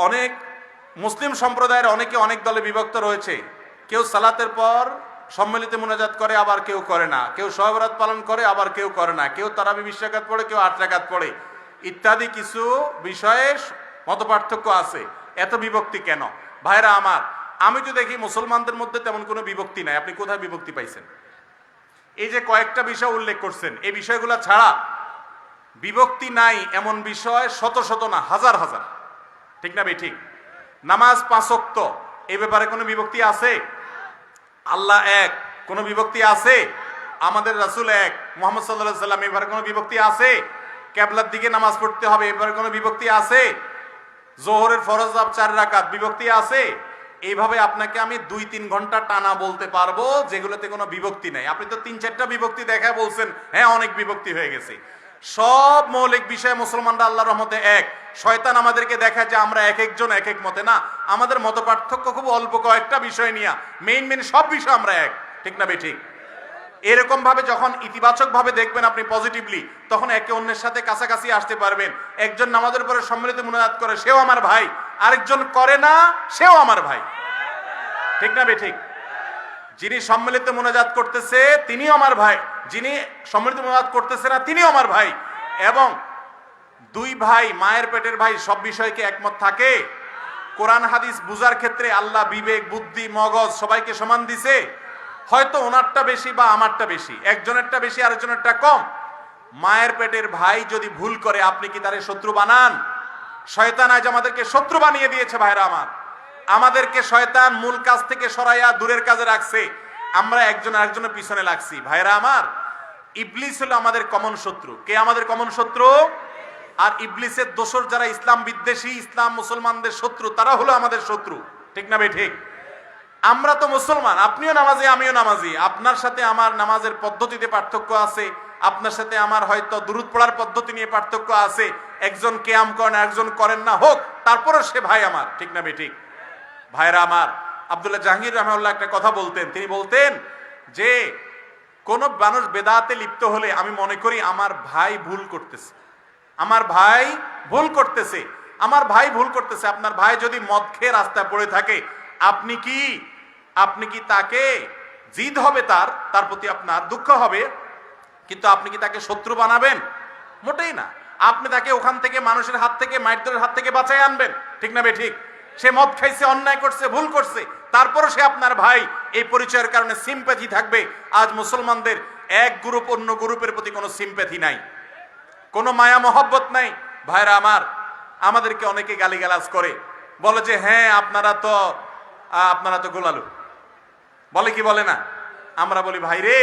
অনেক মুসলিম সম্প্রদায়ের অনেকে অনেক দলে বিভক্ত রয়েছে। কেউ সালাতের পর সম্মিলিত মুনাজাত করে, আবার কেউ করে না। কেউ শবে বরাত পালন করে, আবার কেউ করে না। কেউ তারাবি 20 রাকাত পড়ে, কেউ 8 রাকাত পড়ে, ইত্যাদি কিছু বিষয়ে মত পার্থক্য আছে। এত বিভক্তি কেন? ভাইরা আমার, আমি তো দেখি মুসলমানদের মধ্যে তেমন কোনো বিভক্তি নাই। আপনি কোথায় বিভক্তি পাইছেন? এই যে কয়েকটা বিষয় উল্লেখ করছেন, এই বিষয়গুলো ছাড়া বিভক্তি নাই এমন বিষয় শত শত না, হাজার হাজার। ঠিক না ভাই? ঠিক। নামাজ 5 ওয়াক্ত, এই ব্যাপারে কোনো বিভক্তি আছে? আল্লাহ এক, কোনো বিভক্তি আছে? আমাদের রাসূল এক, মুহাম্মদ সাল্লাল্লাহু আলাইহি সাল্লাম, এই ব্যাপারে কোনো বিভক্তি আছে? কিবলার দিকে নামাজ পড়তে হবে, এই ব্যাপারে কোনো বিভক্তি আছে? যোহরের ফরজ 4 রাকাত, বিভক্তি আছে? এইভাবে আপনাকে আমি 2-3 ঘন্টা টানা বলতে পারবো যেগুলোতে কোনো বিভক্তি নাই। আপনি তো 3-4টা বিভক্তি দেখা বলছেন, হ্যাঁ অনেক বিভক্তি হয়ে গেছে। সব মৌলিক বিষয়ে মুসলমানরা আল্লাহর রহমতে এক। শয়তান আমাদেরকে দেখায় যে আমরা এক একজন এক এক মতে। না, আমাদের মত পার্থক্য খুব অল্প কয়েকটা বিষয় নিয়ে, মেইন সব বিষয় আমরা এক। ঠিক না ভাই? ঠিক। এরকম ভাবে যখন ইতিবাচক ভাবে দেখবেন আপনি পজিটিভলি, তখন একে অন্যের সাথে কাছাকাছি আসতে পারবেন। একজন নামাজের পরে সম্মিলিত মুনাজাত করে, সেও আমার ভাই। আরেকজন করে না, সেও আমার ভাই। ঠিক না ভাই? ঠিক। যিনি সম্মিলিত মুনাজাত করতেছে তিনিও আমার ভাই, যিনি সম্মিলিত মুনাজাত করতেছে না তিনিও আমার ভাই। এবং দুই ভাই, মায়ের পেটের ভাই, সব বিষয়কে একমত থাকে? কোরআন হাদিস বুঝার ক্ষেত্রে আল্লাহ বিবেক, বুদ্ধি, মগজ সবাইকে সমান দিছে। হয়তো ওনারটা বেশি বা আমারটা বেশি, একজনেরটা বেশি আরেকজনেরটা কম। মায়ের পেটের ভাই যদি ভুল করে, আপনি কি তারে শত্রু বানান? শয়তান আজ আমাদেরকে শত্রু বানিয়ে দিয়েছে ভাইরা আমার। আমাদেরকে শয়তান মূল কাজ থেকে সরাইয়া দূরের কাজে রাখছে, আমরা একজন আরেকজনের পিছনে লাগছি। ভাইরা আমার, ইবলিস হলো আমাদের কমন শত্রু। কে আমাদের কমন শত্রু? আর ইবলিসের দোসর যারা ইসলাম বিদ্বেষী, ইসলাম মুসলমানদের শত্রু, তারা হলো আমাদের শত্রু। ঠিক না ভাই? ঠিক। আমরা তো মুসলমান, আপনিও নামাজি আমিও নামাজি। আপনার সাথে আমার নামাজের পদ্ধতিতে পার্থক্য আছে, আপনার সাথে আমার হয়তো দুরূদ পড়ার পদ্ধতি নিয়ে পার্থক্য আছে। একজন কিয়াম করেন, একজন করেন না, হোক, তারপরে সে ভাই আমার। ঠিক না ভাই? ঠিক। ভাইরা আমার, আব্দুল্লাহ জাহাঙ্গীর রাহমাহুল্লাহ একটা কথা বলতেন। তিনি বলতেন যে কোন মানুষ বেদাতে লিপ্ত হলে আমি মনে করি আমার ভাই ভুল করতেছে, আমার ভাই ভুল করতেছে, আমার ভাই ভুল করতেছে। আপনার ভাই যদি মদ খেয়ে রাস্তায় পড়ে থাকে, আপনি কি তাকে জিদ হবে, তার প্রতি আপনার দুঃখ হবে, কিন্তু আপনি কি তাকে শত্রু বানাবেন? মোটেই না। আপনি তাকে ওখান থেকে, মানুষের হাত থেকে, মাইরদের হাত থেকে বাঁচাই আনবেন। ঠিক না ভাই? ঠিক। সে মদ খাইছে, অন্যায় করছে, ভুল করছে, তারপরও সে আপনার ভাই। এই পরিচয়ের কারণে সিম্প্যাথি থাকবে। আজ মুসলমানদের এক গ্রুপ অন্য গ্রুপের প্রতি কোনো সিম্প্যাথি নাই, কোনো মায়া মহব্বত নাই। ভাইরা আমার, আমাদেরকে অনেকে গালিগালাজ করে, বলে যে হ্যাঁ আপনারা তো গোলালু, বলে কি বলে না? আমরা বলি ভাই রে,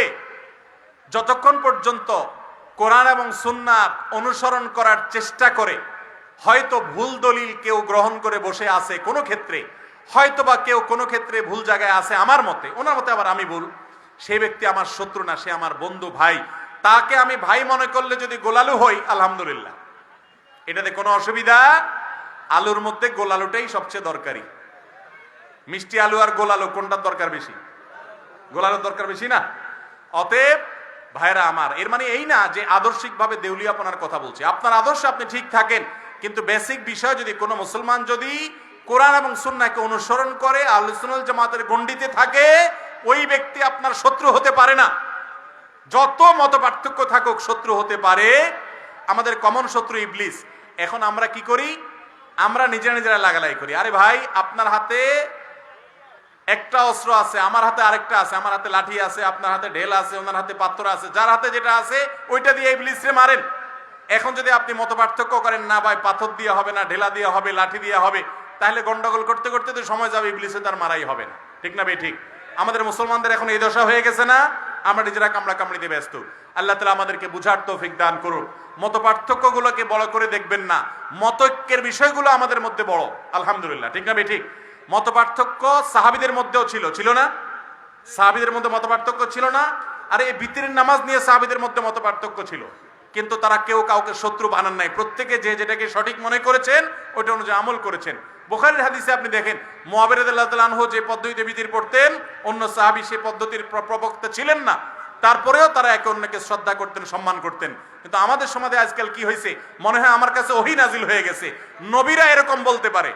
যতক্ষণ পর্যন্ত কোরআন এবং সুন্নাত অনুসরণ করার চেষ্টা করে, হয়তো ভুল দলিল কেউ গ্রহণ করে বসে আছে কোনো ক্ষেত্রে, হয়তো বা কেউ কোনো ক্ষেত্রে ভুল জায়গায় আছে আমার মতে, ওনার মতে আবার আমি ভুল, সেই ব্যক্তি আমার শত্রু না, সে আমার বন্ধু, ভাই। তাকে আমি ভাই মনে করলে যদি গোলালু হই, আলহামদুলিল্লাহ, এটাতে কোনো অসুবিধা। আলুর মধ্যে গোলালুটাই সবচেয়ে দরকারি। মিষ্টি আলু আর গোলালু কোনটার দরকার বেশি? গোলালুর দরকার বেশি না? অতএব ভাইরা আমার, এর মানে এই না যে আদর্শিকভাবে দেউলিয়াপনার কথা বলছি। আপনার আদর্শ আপনি ঠিক থাকেন, কিন্তু বেসিক বিষয় যদি কোনো মুসলমান যদি কোরআন এবং সুন্নাহকে অনুসরণ করে, আহলে সুন্নাত ওয়াল জামাতের গণ্ডিতে থাকে, ওই ব্যক্তি আপনার শত্রু হতে পারে না। যত মত পার্থক্য থাকুক, শত্রু হতে পারে। আমাদের কমন শত্রু ইবলিস। এখন আমরা কি করি? আমরা নিজেরা লাগালাই করি। আরে ভাই, আপনার হাতে একটা অস্ত্র আছে, আমার হাতে আরেকটা আছে, আমার হাতে লাঠি আছে, আপনার হাতে ঢেল আছে, ওনার হাতে পাত্র আছে, যার হাতে যেটা আছে ওইটা দিয়ে ইবলিসরে মারেন। এখন যদি আপনি মত পার্থক্য করেন, না ভাই পাথর দিয়ে হবে না, ঢেলা দিয়ে হবে, লাঠি দিয়ে হবে, তাহলে গন্ডগোল করতে করতে তো সময় যাবে, ইবলিসে তার মারাই হবে না। ঠিক না ভাই? ঠিক। আমাদের মুসলমানদের এখন এই দশা হয়ে গেছে না? আমরা নিজেরা কামড়া কামড়িতে ব্যস্ত। আল্লাহ তাআলা আমাদেরকে বুঝার তৌফিক দান করুন। মত পার্থক্যগুলোকে বড় করে দেখবেন না, মতৈক্যের বিষয়গুলো আমাদের মধ্যে বড়, আলহামদুলিল্লাহ। ঠিক না ভাই? ঠিক। মত পার্থক্য সাহাবীদের মধ্যেও ছিল না? সাহাবীদের মধ্যে মত পার্থক্য ছিল না? আরে এই বিতিরের নামাজ নিয়ে সাহাবীদের মধ্যে মত পার্থক্য ছিল, কিন্তু তারা কেউ কাউকে শত্রু বানান নাই। প্রত্যেকে যে যেটাকে সঠিক মনে করেছেন ওইটা অনুযায়ী আমল করেছেন। বুখারীর হাদিসে আপনি দেখেন, মুআবিয়া রাদিয়াল্লাহু তাআলা আনহু যে পদ্ধতিতে বিতির পড়তেন, অন্য সাহাবী সেই পদ্ধতির প্রবক্তা ছিলেন না, তারপরেও তারা একে অন্যকে শ্রদ্ধা করতেন, সম্মান করতেন। কিন্তু আমাদের সমাজে আজকাল কি হয়েছে? মনে হয় আমার কাছে ওহী নাজিল হয়ে গেছে, নবীরা এরকম বলতে পারে।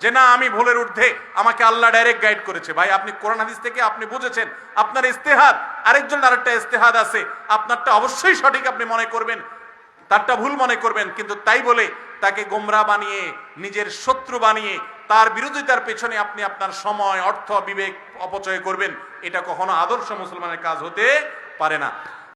যে না আমি ভুলের ঊর্ধ্বে, আমাকে আল্লাহ ডাইরেক্ট গাইড করেছে। ভাই আপনি কোরআন হাদিস থেকে আপনি বুঝেছেন, আপনার ইস্তেহাদ, আরেকজন আরেকটা ইস্তেহাদ আছে, আপনারটা অবশ্যই সঠিক আপনি মনে করবেন, তারটা ভুল মনে করবেন, কিন্তু তাই বলে তাকে গোমরা বানিয়ে, নিজের শত্রু বানিয়ে, তার বিরোধিতার পেছনে আপনি আপনার সময়, অর্থ, বিবেক অপচয় করবেন, এটা কখনো আদর্শ মুসলমানের কাজ হতে পারে না।